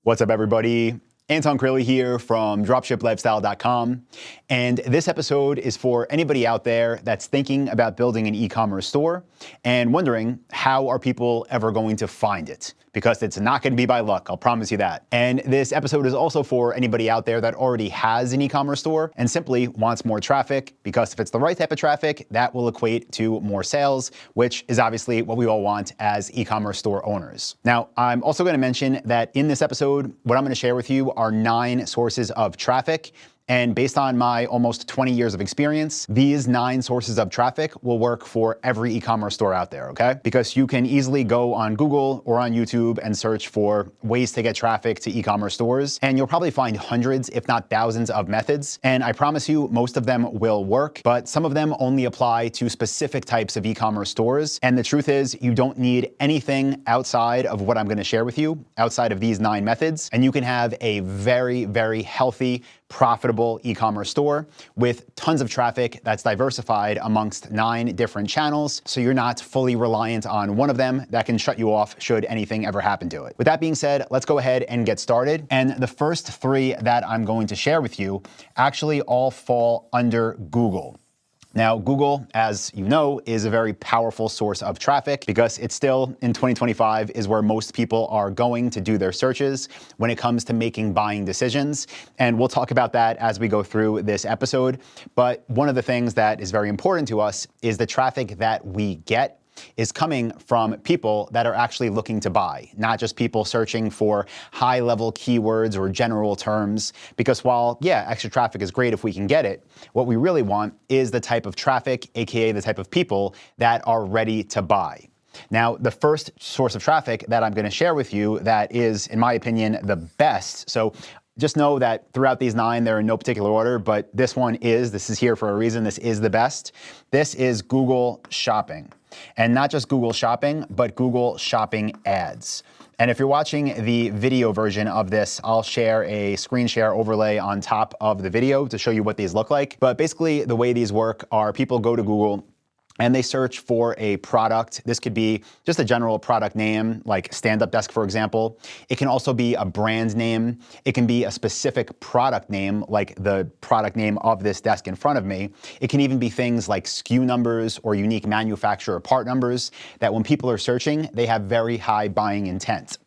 What's up, everybody? Anton Kraly here from dropshiplifestyle.com. And this episode is for anybody out there that's thinking about building an e-commerce store and wondering, how are people ever going to find it? Because it's not going to be by luck, I'll promise you that. And this episode is also for anybody out there that already has an e-commerce store and simply wants more traffic, because if it's the right type of traffic, that will equate to more sales, which is obviously what we all want as e-commerce store owners. Now, I'm also going to mention that in this episode, what I'm going to share with you are 9 sources of traffic. And based on my almost 20 years of experience, these 9 sources of traffic will work for every e-commerce store out there, okay? Because you can easily go on Google or on YouTube and search for ways to get traffic to e-commerce stores, and you'll probably find hundreds, if not thousands, of methods. And I promise you, most of them will work, but some of them only apply to specific types of e-commerce stores. And the truth is, you don't need anything outside of what I'm gonna share with you, outside of these 9 methods, and you can have a very, very healthy, profitable e-commerce store with tons of traffic that's diversified amongst 9 different channels, so you're not fully reliant on one of them that can shut you off should anything ever happen to it. With that being said, let's go ahead and get started. And the first 3 that I'm going to share with you actually all fall under Google. Now, Google, as you know, is a very powerful source of traffic because it's still, in 2025, is where most people are going to do their searches when it comes to making buying decisions. And we'll talk about that as we go through this episode. But one of the things that is very important to us is the traffic that we get is coming from people that are actually looking to buy, not just people searching for high-level keywords or general terms. Because while, yeah, extra traffic is great if we can get it, what we really want is the type of traffic, aka the type of people that are ready to buy. Now, the first source of traffic that I'm going to share with you that is, in my opinion, the best. So just know that throughout these 9, they're in no particular order, but this is here for a reason. This is the best. This is Google Shopping. And not just Google Shopping, but Google Shopping ads. And if you're watching the video version of this, I'll share a screen share overlay on top of the video to show you what these look like. But basically, the way these work are people go to Google and they search for a product. This could be just a general product name, like stand-up desk, for example. It can also be a brand name. It can be a specific product name, like the product name of this desk in front of me. It can even be things like SKU numbers or unique manufacturer part numbers that when people are searching, they have very high buying intent.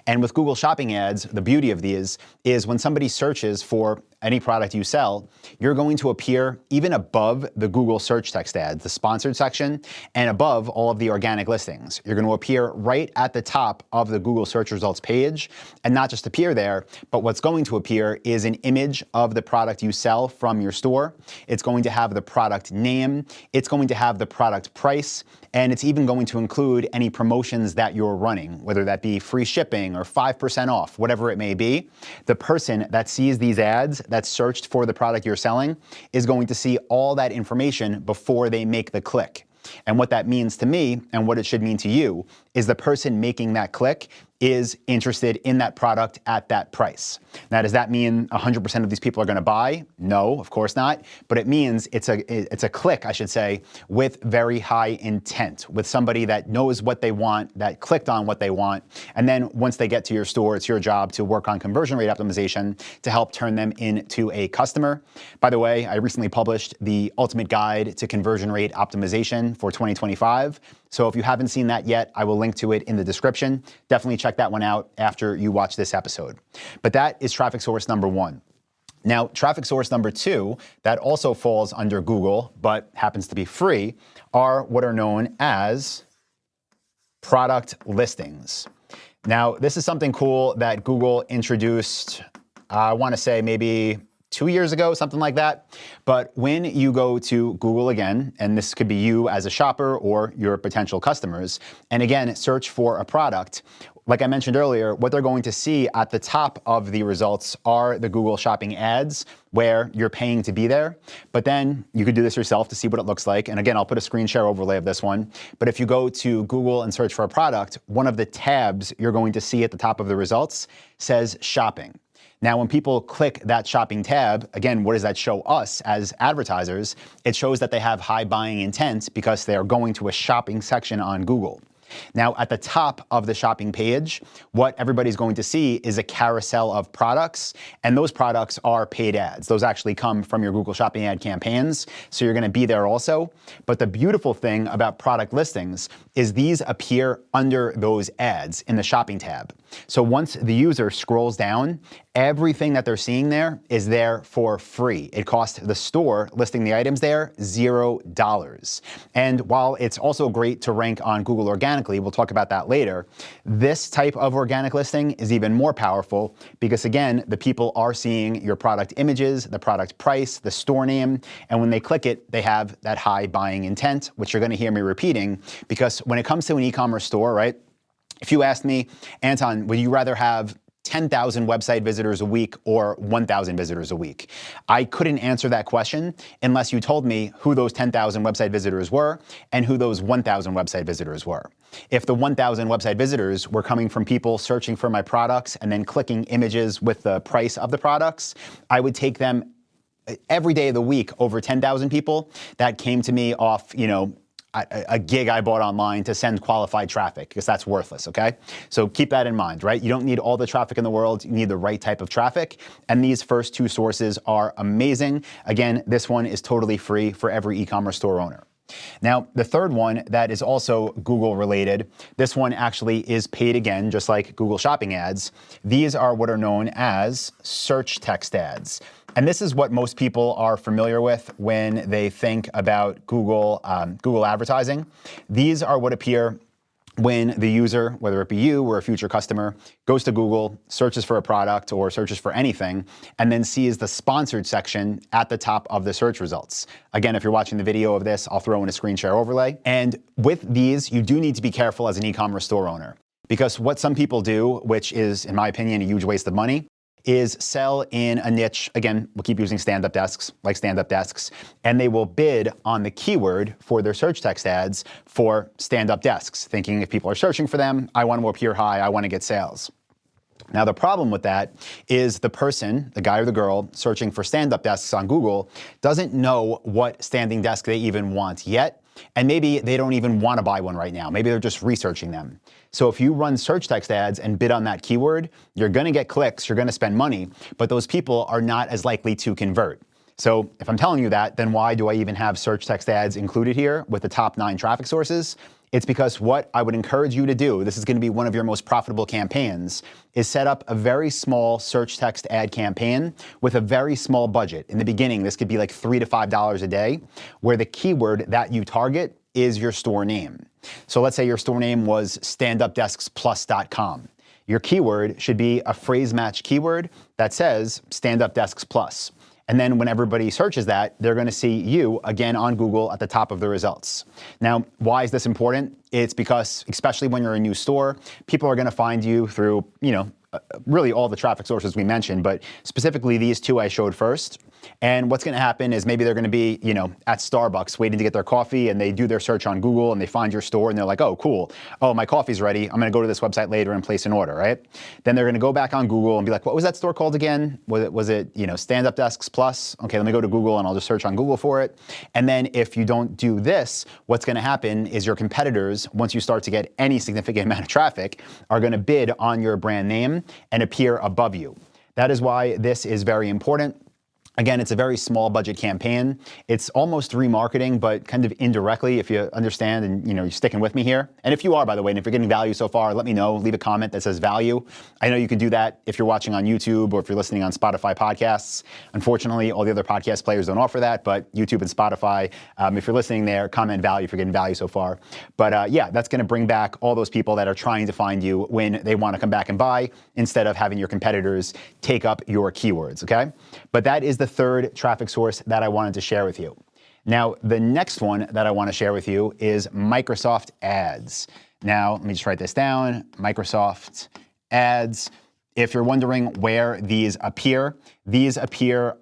And with Google Shopping ads, the beauty of these is when somebody searches for any product you sell, you're going to appear even above the Google search text ads, the sponsored section, and above all of the organic listings. You're going to appear right at the top of the Google search results page, and not just appear there, but what's going to appear is an image of the product you sell from your store. It's going to have the product name, it's going to have the product price, and it's even going to include any promotions that you're running, whether that be free shipping or 5% off, whatever it may be. The person that sees these ads, that's searched for the product you're selling, is going to see all that information before they make the click. And what that means to me, and what it should mean to you, is the person making that click is interested in that product at that price. Now, does that mean 100% of these people are going to buy? No, of course not. But it means it's a click, I should say, with very high intent, with somebody that knows what they want, that clicked on what they want. And then once they get to your store, it's your job to work on conversion rate optimization to help turn them into a customer. By the way, I recently published the ultimate guide to conversion rate optimization for 2025. So if you haven't seen that yet, I will link to it in the description. Definitely check that one out after you watch this episode. But that is traffic source number 1. Now, traffic source number 2, that also falls under Google, but happens to be free, are what are known as product listings. Now, this is something cool that Google introduced, I want to say maybe 2 years ago, something like that. But when you go to Google again, and this could be you as a shopper or your potential customers, and again, search for a product, like I mentioned earlier, what they're going to see at the top of the results are the Google Shopping ads where you're paying to be there. But then you could do this yourself to see what it looks like. And again, I'll put a screen share overlay of this one. But if you go to Google and search for a product, one of the tabs you're going to see at the top of the results says shopping. Now, when people click that shopping tab, again, what does that show us as advertisers? It shows that they have high buying intent because they are going to a shopping section on Google. Now, at the top of the shopping page, what everybody's going to see is a carousel of products, and those products are paid ads. Those actually come from your Google Shopping ad campaigns, so you're going to be there also. But the beautiful thing about product listings is these appear under those ads in the shopping tab. So once the user scrolls down, everything that they're seeing there is there for free. It costs the store listing the items there $0. And while it's also great to rank on Google organically, we'll talk about that later, this type of organic listing is even more powerful because, again, the people are seeing your product images, the product price, the store name, and when they click it, they have that high buying intent, which you're going to hear me repeating, because when it comes to an e-commerce store, right, if you asked me, Anton, would you rather have 10,000 website visitors a week or 1,000 visitors a week? I couldn't answer that question unless you told me who those 10,000 website visitors were and who those 1,000 website visitors were. If the 1,000 website visitors were coming from people searching for my products and then clicking images with the price of the products, I would take them every day of the week over 10,000 people that came to me off, a gig I bought online to send qualified traffic, because that's worthless, okay? So keep that in mind, right? You don't need all the traffic in the world, you need the right type of traffic, and these first two sources are amazing. Again, this one is totally free for every e-commerce store owner. Now, the third one that is also Google related, this one actually is paid again, just like Google Shopping ads. These are what are known as search text ads. And this is what most people are familiar with when they think about Google advertising. These are what appear when the user, whether it be you or a future customer, goes to Google, searches for a product or searches for anything, and then sees the sponsored section at the top of the search results. Again, if you're watching the video of this, I'll throw in a screen share overlay. And with these, you do need to be careful as an e-commerce store owner, because what some people do, which is, in my opinion, a huge waste of money, is sell in a niche. Again, we'll keep using stand-up desks, like stand-up desks, and they will bid on the keyword for their search text ads for stand-up desks, thinking if people are searching for them, I want to appear high, I want to get sales. Now, the problem with that is the person, the guy or the girl, searching for stand-up desks on Google doesn't know what standing desk they even want yet, and maybe they don't even want to buy one right now. Maybe they're just researching them. So if you run search text ads and bid on that keyword, you're going to get clicks, you're going to spend money, but those people are not as likely to convert. So if I'm telling you that, then why do I even have search text ads included here with the top 9 traffic sources? It's because what I would encourage you to do, this is going to be one of your most profitable campaigns, is set up a very small search text ad campaign with a very small budget. In the beginning, this could be like $3 to $5 a day, where the keyword that you target is your store name. So let's say your store name was standupdesksplus.com. Your keyword should be a phrase match keyword that says stand-up desks plus. And then when everybody searches that, they're going to see you again on Google at the top of the results. Now, why is this important? It's because, especially when you're a new store, people are going to find you through, really all the traffic sources we mentioned, but specifically these two I showed first. And what's going to happen is maybe they're going to be, at Starbucks waiting to get their coffee, and they do their search on Google and they find your store and they're like, oh, cool. Oh, my coffee's ready. I'm going to go to this website later and place an order, right? Then they're going to go back on Google and be like, what was that store called again? Was it Stand-Up Desks Plus? Okay, let me go to Google and I'll just search on Google for it. And then if you don't do this, what's going to happen is your competitors, once you start to get any significant amount of traffic, are going to bid on your brand name and appear above you. That is why this is very important. Again, it's a very small budget campaign. It's almost remarketing, but kind of indirectly, if you understand and you're sticking with me here. And if you are, by the way, and if you're getting value so far, let me know. Leave a comment that says value. I know you can do that if you're watching on YouTube or if you're listening on Spotify podcasts. Unfortunately, all the other podcast players don't offer that, but YouTube and Spotify, if you're listening there, comment value if you're getting value so far. But yeah, that's going to bring back all those people that are trying to find you when they want to come back and buy, instead of having your competitors take up your keywords, okay? But that is the third traffic source that I wanted to share with you. Now, the next one that I want to share with you is Microsoft Ads. Now, let me just write this down, Microsoft Ads. If you're wondering where these appear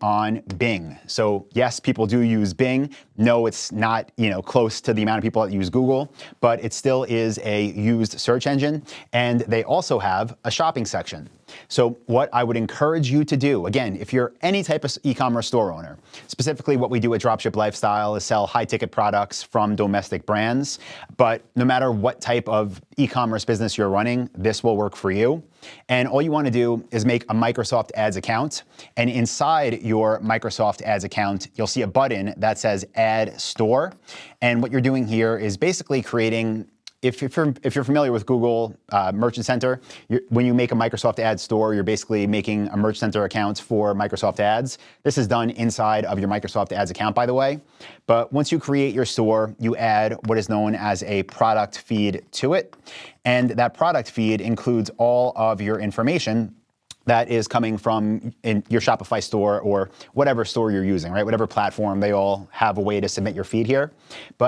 on Bing. So yes, people do use Bing. No, it's not, close to the amount of people that use Google, but it still is a used search engine. And they also have a shopping section. So what I would encourage you to do, again, if you're any type of e-commerce store owner, specifically what we do at Dropship Lifestyle is sell high-ticket products from domestic brands, but no matter what type of e-commerce business you're running, this will work for you. And all you want to do is make a Microsoft Ads account, and inside your Microsoft Ads account, you'll see a button that says Add Store. And what you're doing here is basically creating, if you're familiar with Google Merchant Center, when you make a Microsoft Ads store, you're basically making a Merchant Center account for Microsoft Ads. This is done inside of your Microsoft Ads account, by the way. But once you create your store, you add what is known as a product feed to it. And that product feed includes all of your information that is coming from in your Shopify store or whatever store you're using, right? Whatever platform, they all have a way to submit your feed here.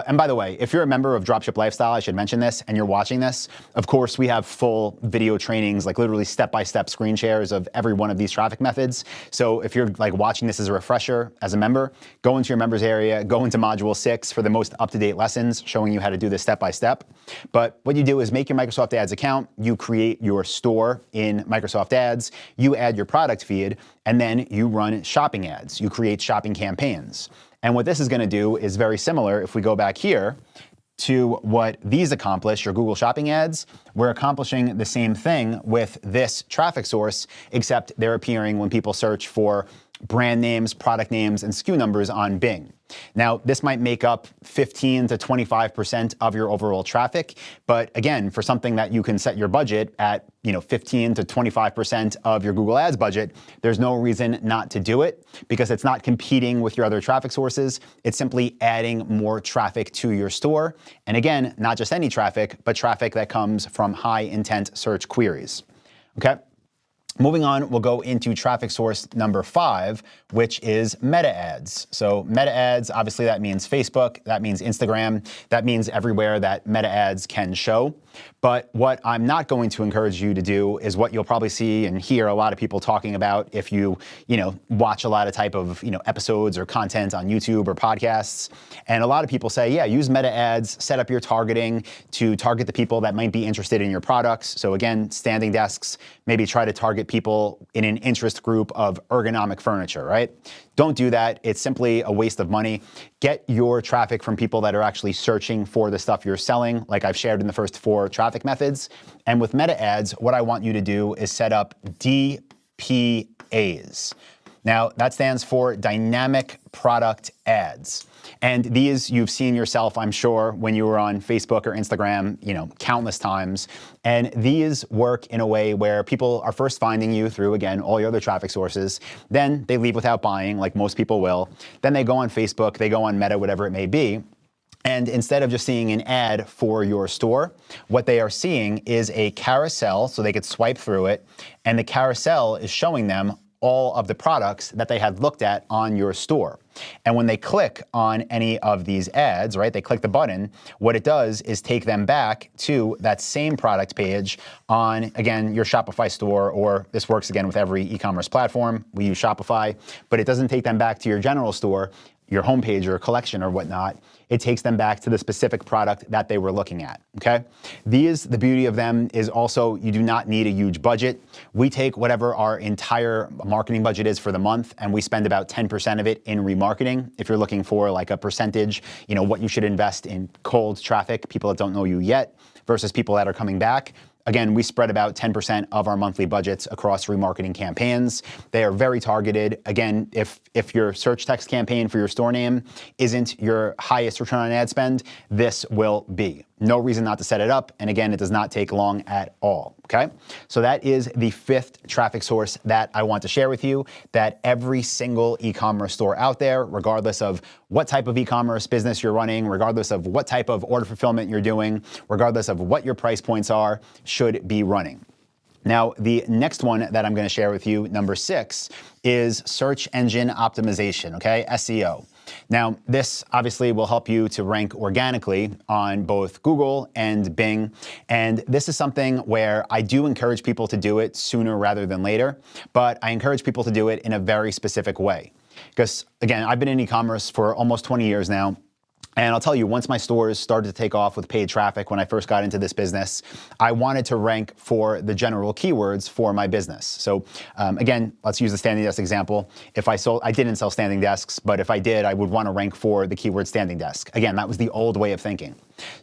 And by the way, if you're a member of Dropship Lifestyle, I should mention this, and you're watching this, of course, we have full video trainings, like literally step-by-step screen shares of every one of these traffic methods. So if you're like watching this as a refresher, as a member, go into your members area, go into module 6 for the most up-to-date lessons showing you how to do this step-by-step. But what you do is make your Microsoft Ads account, you create your store in Microsoft Ads, you add your product feed, and then you run shopping ads. You create shopping campaigns. And what this is going to do is very similar. If we go back here to what these accomplish, your Google Shopping ads, we're accomplishing the same thing with this traffic source, except they're appearing when people search for brand names, product names, and SKU numbers on Bing. Now, this might make up 15 to 25% of your overall traffic, but again, for something that you can set your budget at, 15 to 25% of your Google Ads budget, there's no reason not to do it because it's not competing with your other traffic sources. It's simply adding more traffic to your store. And again, not just any traffic, but traffic that comes from high intent search queries. Okay? Moving on, we'll go into traffic source number 5, which is meta ads. So meta ads, obviously that means Facebook, that means Instagram, that means everywhere that meta ads can show. But what I'm not going to encourage you to do is what you'll probably see and hear a lot of people talking about if you watch a lot of type of, episodes or content on YouTube or podcasts. And a lot of people say, yeah, use meta ads, set up your targeting to target the people that might be interested in your products. So again, standing desks, maybe try to target people in an interest group of ergonomic furniture, right? Don't do that. It's simply a waste of money. Get your traffic from people that are actually searching for the stuff you're selling, like I've shared in the first 4 traffic methods. And with meta ads, what I want you to do is set up DPAs. Now, that stands for Dynamic Product Ads. And these you've seen yourself, I'm sure, when you were on Facebook or Instagram, countless times. And these work in a way where people are first finding you through, again, all your other traffic sources. Then they leave without buying, like most people will. Then they go on Facebook, they go on Meta, whatever it may be. And instead of just seeing an ad for your store, what they are seeing is a carousel, so they could swipe through it. And the carousel is showing them all of the products that they had looked at on your store. And when they click on any of these ads, right, they click the button, what it does is take them back to that same product page on, again, your Shopify store, or this works again with every e-commerce platform. We use Shopify, but it doesn't take them back to your general store, your homepage or collection or whatnot. It takes them back to the specific product that they were looking at, okay? The beauty of them is also you do not need a huge budget. We take whatever our entire marketing budget is for the month, and we spend about 10% of it in remarketing. If you're looking for like a percentage, what you should invest in cold traffic, people that don't know you yet, versus people that are coming back. Again, we spread about 10% of our monthly budgets across remarketing campaigns. They are very targeted. Again, if your search text campaign for your store name isn't your highest return on ad spend, this will be. No reason not to set it up. And again, it does not take long at all, okay? So that is the 5th traffic source that I want to share with you, that every single e-commerce store out there, regardless of what type of e-commerce business you're running, regardless of what type of order fulfillment you're doing, regardless of what your price points are, should be running. Now, the next one that I'm going to share with you, number 6, is search engine optimization, okay? SEO. Now, this obviously will help you to rank organically on both Google and Bing. And this is something where I do encourage people to do it sooner rather than later, but I encourage people to do it in a very specific way. Because again, I've been in e-commerce for almost 20 years now. And I'll tell you, once my stores started to take off with paid traffic when I first got into this business, I wanted to rank for the general keywords for my business. So again, let's use the standing desk example. If I didn't sell standing desks, but if I did, I would want to rank for the keyword standing desk. Again, that was the old way of thinking.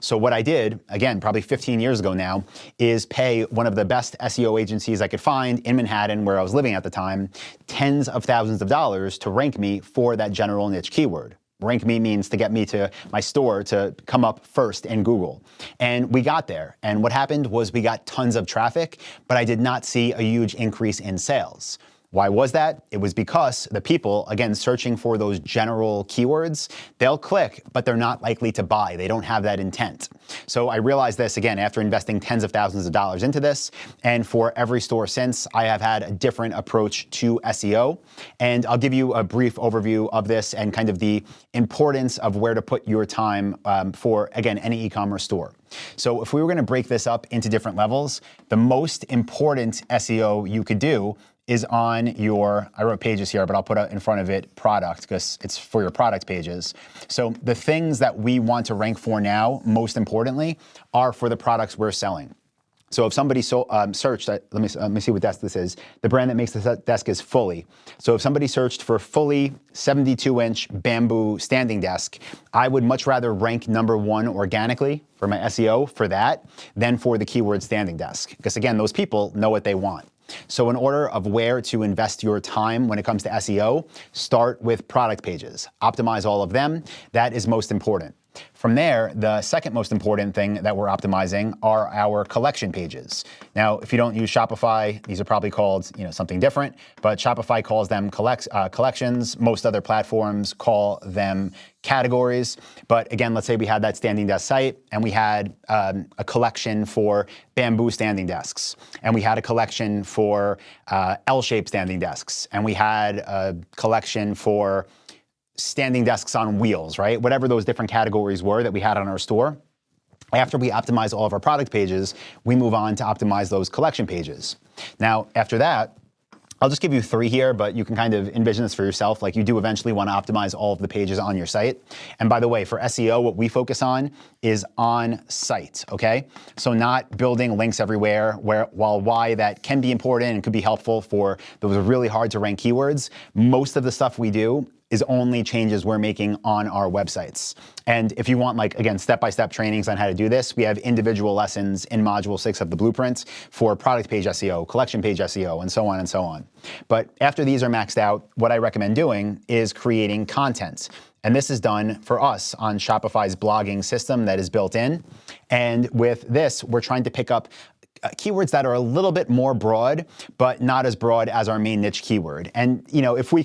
So what I did, again, probably 15 years ago now, is pay one of the best SEO agencies I could find in Manhattan, where I was living at the time, tens of thousands of dollars to rank me for that general niche keyword. Rank me means to get me to my store to come up first in Google. And we got there. And what happened was we got tons of traffic, but I did not see a huge increase in sales. Why was that? It was because the people, again, searching for those general keywords, they'll click, but they're not likely to buy. They don't have that intent. So I realized this, again, after investing tens of thousands of dollars into this. And for every store since, I have had a different approach to SEO. And I'll give you a brief overview of this and kind of the importance of where to put your time for, again, any e-commerce store. So if we were going to break this up into different levels, the most important SEO you could do is on your, I wrote pages here, but I'll put in front of it product because it's for your product pages. So the things that we want to rank for now, most importantly, are for the products we're selling. So if somebody searched, let me see what desk this is. The brand that makes this desk is Fully. So if somebody searched for Fully 72-inch bamboo standing desk, I would much rather rank #1 organically for my SEO for that than for the keyword standing desk. Because again, those people know what they want. So in order of where to invest your time when it comes to SEO, start with product pages. Optimize all of them. That is most important. From there, the second most important thing that we're optimizing are our collection pages. Now, if you don't use Shopify, these are probably called something different, but Shopify calls them collections. Most other platforms call them categories. But again, let's say we had that standing desk site and we had a collection for bamboo standing desks, and we had a collection for L-shaped standing desks, and we had a collection for standing desks on wheels, right? Whatever those different categories were that we had on our store. After we optimize all of our product pages, we move on to optimize those collection pages. Now, after that, I'll just give you 3 here, but you can kind of envision this for yourself. Like, you do eventually want to optimize all of the pages on your site. And by the way, for SEO, what we focus on is on site, okay? So not building links everywhere, while why that can be important and could be helpful for those really hard to rank keywords, most of the stuff we do is only changes we're making on our websites. And if you want, like, again, step-by-step trainings on how to do this, we have individual lessons in Module 6 of the Blueprint for product page SEO, collection page SEO, and so on and so on. But after these are maxed out, what I recommend doing is creating content. And this is done for us on Shopify's blogging system that is built in. And with this, we're trying to pick up keywords that are a little bit more broad, but not as broad as our main niche keyword. And if we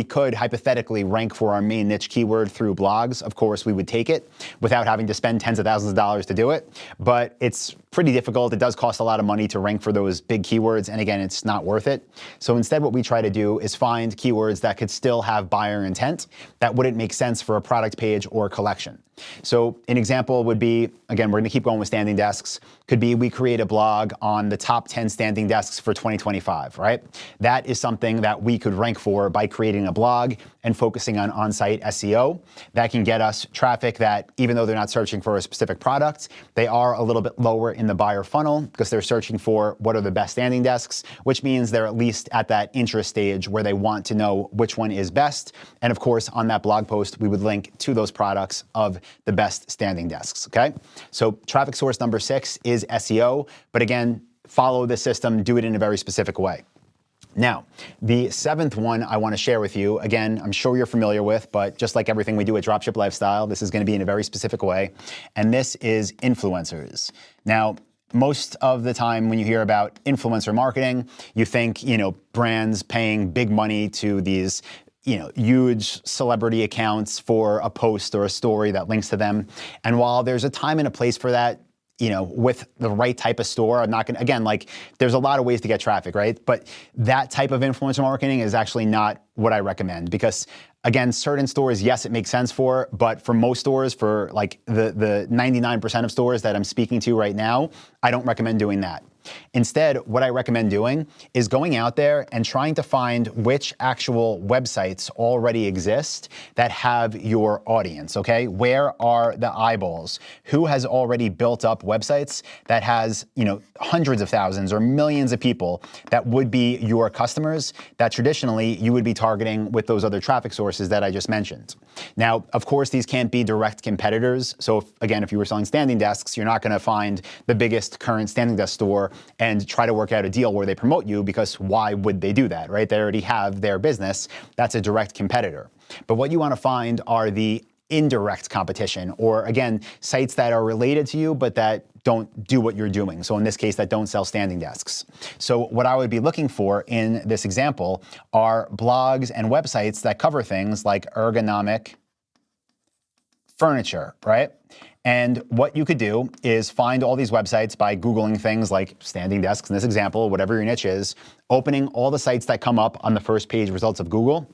could hypothetically rank for our main niche keyword through blogs, of course we would take it without having to spend tens of thousands of dollars to do it. But it's pretty difficult. It does cost a lot of money to rank for those big keywords, and again, it's not worth it. So instead, what we try to do is find keywords that could still have buyer intent that wouldn't make sense for a product page or collection. So an example would be, again, we're going to keep going with standing desks, could be we create a blog on the top 10 standing desks for 2025, right? That is something that we could rank for by creating a blog and focusing on on-site SEO. That can get us traffic that, even though they're not searching for a specific product, they are a little bit lower in the buyer funnel because they're searching for what are the best standing desks, which means they're at least at that interest stage where they want to know which one is best. And of course, on that blog post, we would link to those products of the best standing desks, okay? So traffic source number 6 is SEO, but again, follow the system, do it in a very specific way. Now, the 7th one I want to share with you, again, I'm sure you're familiar with, but just like everything we do at Dropship Lifestyle, this is going to be in a very specific way, and this is influencers. Now, most of the time when you hear about influencer marketing, you think, brands paying big money to these huge celebrity accounts for a post or a story that links to them. And while there's a time and a place for that, with the right type of store, I'm not going to, again, like, there's a lot of ways to get traffic, right? But that type of influencer marketing is actually not what I recommend because, again, certain stores, yes, it makes sense for, but for most stores, for like the 99% of stores that I'm speaking to right now, I don't recommend doing that. Instead, what I recommend doing is going out there and trying to find which actual websites already exist that have your audience, okay? Where are the eyeballs? Who has already built up websites that has, hundreds of thousands or millions of people that would be your customers that traditionally you would be targeting with those other traffic sources that I just mentioned. Now, of course, these can't be direct competitors. So if you were selling standing desks, you're not going to find the biggest current standing desk store and try to work out a deal where they promote you, because why would they do that, right? They already have their business. That's a direct competitor. But what you want to find are the indirect competition, or again, sites that are related to you, but that don't do what you're doing. So in this case, that don't sell standing desks. So what I would be looking for in this example are blogs and websites that cover things like ergonomic furniture, right? And what you could do is find all these websites by Googling things like standing desks in this example, whatever your niche is, opening all the sites that come up on the first page results of Google,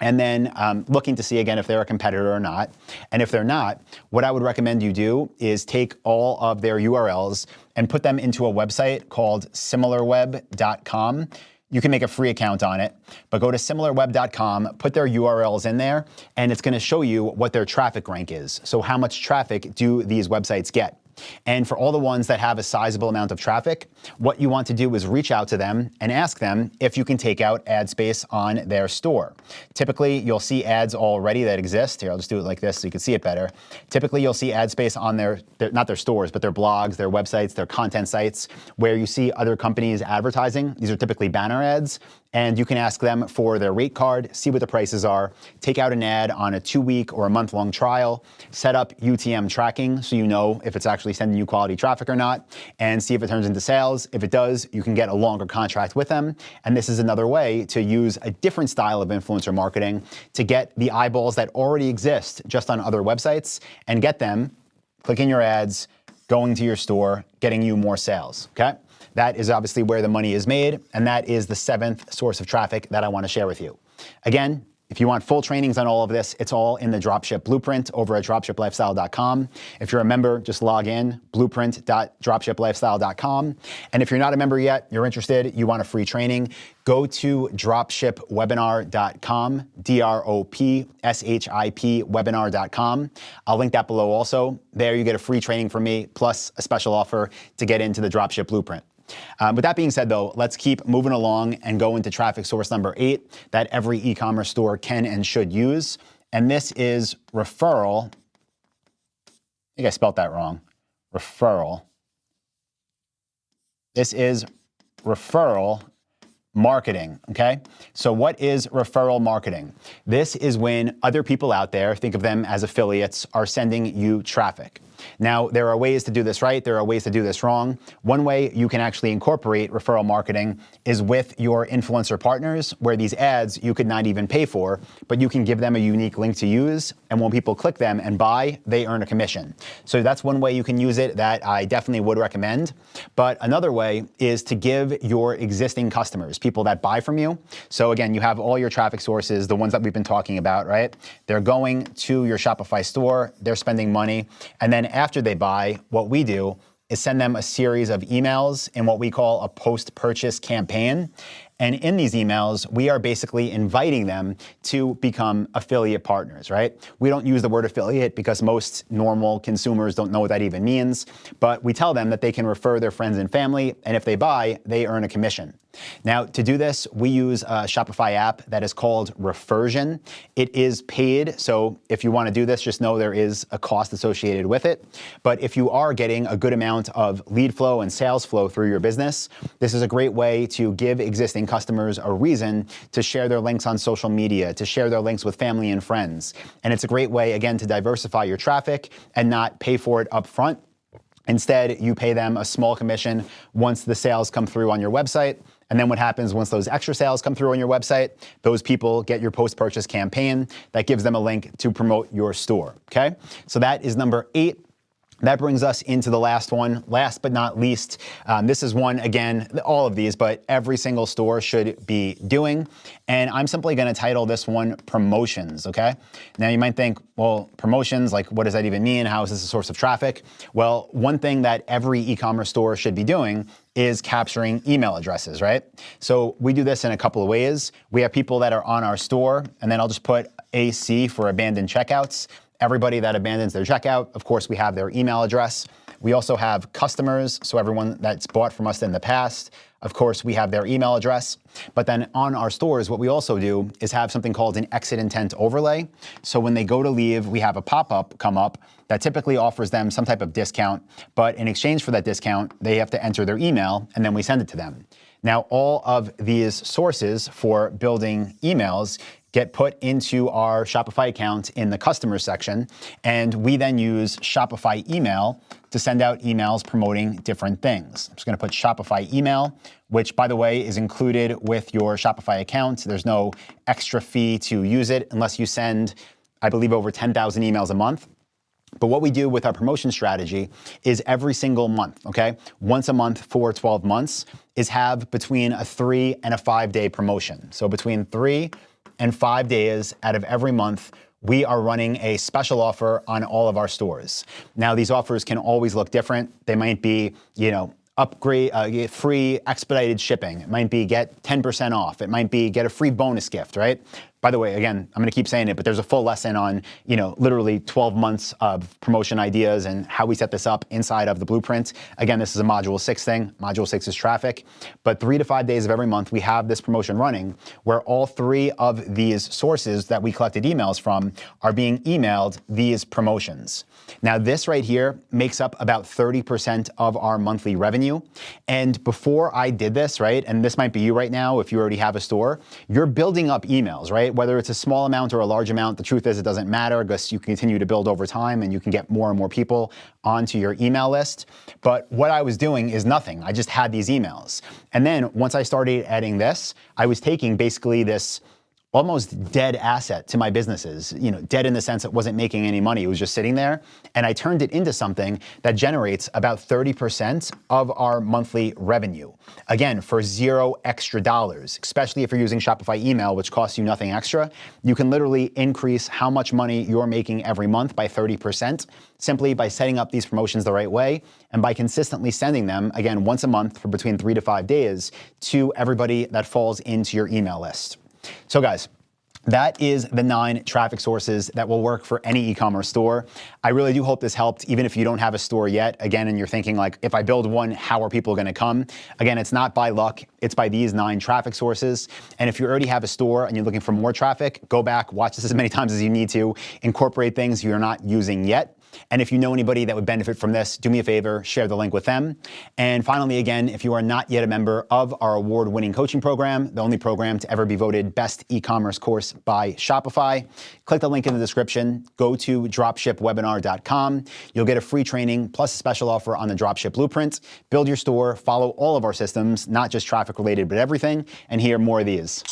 and then looking to see again if they're a competitor or not. And if they're not, what I would recommend you do is take all of their URLs and put them into a website called similarweb.com. You can make a free account on it, but go to similarweb.com, put their URLs in there, and it's going to show you what their traffic rank is. So how much traffic do these websites get? And for all the ones that have a sizable amount of traffic, what you want to do is reach out to them and ask them if you can take out ad space on their store. Typically, you'll see ads already that exist. Here, I'll just do it like this so you can see it better. Typically, you'll see ad space on not their stores, but their blogs, their websites, their content sites, where you see other companies advertising. These are typically banner ads. And you can ask them for their rate card, see what the prices are, take out an ad on a 2-week or a month-long trial, set up UTM tracking so you know if it's actually sending you quality traffic or not, and see if it turns into sales. If it does, you can get a longer contract with them. And this is another way to use a different style of influencer marketing to get the eyeballs that already exist just on other websites and get them clicking your ads, going to your store, getting you more sales, okay? That is obviously where the money is made, and that is the 7th source of traffic that I want to share with you. Again, if you want full trainings on all of this, it's all in the Dropship Blueprint over at dropshiplifestyle.com. If you're a member, just log in, blueprint.dropshiplifestyle.com. And if you're not a member yet, you're interested, you want a free training, go to dropshipwebinar.com, DROPSHIP webinar.com. I'll link that below also. There you get a free training from me, plus a special offer to get into the Dropship Blueprint. With that being said, though, let's keep moving along and go into traffic source number 8 that every e-commerce store can and should use. And this is referral. I think I spelled that wrong. Referral. This is referral marketing, okay? So what is referral marketing? This is when other people out there, think of them as affiliates, are sending you traffic. Now, there are ways to do this right. There are ways to do this wrong. One way you can actually incorporate referral marketing is with your influencer partners, where these ads you could not even pay for, but you can give them a unique link to use. And when people click them and buy, they earn a commission. So that's one way you can use it that I definitely would recommend. But another way is to give your existing customers, people that buy from you. So again, you have all your traffic sources, the ones that we've been talking about, right? They're going to your Shopify store, they're spending money, and then after they buy, what we do is send them a series of emails in what we call a post-purchase campaign. And in these emails, we are basically inviting them to become affiliate partners, right? We don't use the word affiliate because most normal consumers don't know what that even means, but we tell them that they can refer their friends and family, and if they buy, they earn a commission. Now, to do this, we use a Shopify app that is called Refersion. It is paid, so if you want to do this, just know there is a cost associated with it. But if you are getting a good amount of lead flow and sales flow through your business, this is a great way to give existing customers a reason to share their links on social media, to share their links with family and friends. And it's a great way, again, to diversify your traffic and not pay for it up front. Instead, you pay them a small commission once the sales come through on your website. And then what happens once those extra sales come through on your website, those people get your post-purchase campaign that gives them a link to promote your store, okay? So that is number 8. That brings us into the last one, last but not least. This is one, again, all of these, but every single store should be doing. And I'm simply going to title this one promotions, okay? Now you might think, well, promotions, like what does that even mean? How is this a source of traffic? Well, one thing that every e-commerce store should be doing is capturing email addresses, right? So we do this in a couple of ways. We have people that are on our store, and then I'll just put AC for abandoned checkouts. Everybody that abandons their checkout, of course, we have their email address. We also have customers, so everyone that's bought from us in the past, of course, we have their email address. But then on our stores, what we also do is have something called an exit intent overlay. So when they go to leave, we have a pop-up come up that typically offers them some type of discount. But in exchange for that discount, they have to enter their email, and then we send it to them. Now, all of these sources for building emails get put into our Shopify account in the customer section, and we then use Shopify email to send out emails promoting different things. I'm just gonna put Shopify email, which by the way is included with your Shopify account. There's no extra fee to use it unless you send, I believe, over 10,000 emails a month. But what we do with our promotion strategy is every single month, okay? Once a month for 12 months is have between a 3 and a 5 day promotion. So between 3 and 5 days out of every month, we are running a special offer on all of our stores. Now, these offers can always look different. They might be, upgrade, free expedited shipping. It might be get 10% off. It might be get a free bonus gift, right? By the way, again, I'm gonna keep saying it, but there's a full lesson on, literally 12 months of promotion ideas and how we set this up inside of the blueprint. Again, this is a module 6 thing. Module 6 is traffic. But 3 to 5 days of every month, we have this promotion running where all 3 of these sources that we collected emails from are being emailed these promotions. Now, this right here makes up about 30% of our monthly revenue. And before I did this, right, and this might be you right now if you already have a store, you're building up emails, right? Whether it's a small amount or a large amount, the truth is it doesn't matter because you continue to build over time and you can get more and more people onto your email list. But what I was doing is nothing. I just had these emails. And then once I started adding this, I was taking basically this almost dead asset to my businesses, dead in the sense it wasn't making any money. It was just sitting there. And I turned it into something that generates about 30% of our monthly revenue. Again, for $0 extra, especially if you're using Shopify email, which costs you nothing extra, you can literally increase how much money you're making every month by 30% simply by setting up these promotions the right way and by consistently sending them, again, once a month for between 3 to 5 days to everybody that falls into your email list. So guys, that is the 9 traffic sources that will work for any e-commerce store. I really do hope this helped, even if you don't have a store yet. Again, and you're thinking like, if I build one, how are people gonna come? Again, it's not by luck, it's by these 9 traffic sources. And if you already have a store and you're looking for more traffic, go back, watch this as many times as you need to, incorporate things you're not using yet. And if you know anybody that would benefit from this, do me a favor, share the link with them. And finally, again, if you are not yet a member of our award-winning coaching program, the only program to ever be voted best e-commerce course by Shopify, click the link in the description, go to dropshipwebinar.com. You'll get a free training plus a special offer on the Dropship Blueprint. Build your store, follow all of our systems, not just traffic related, but everything, and hear more of these.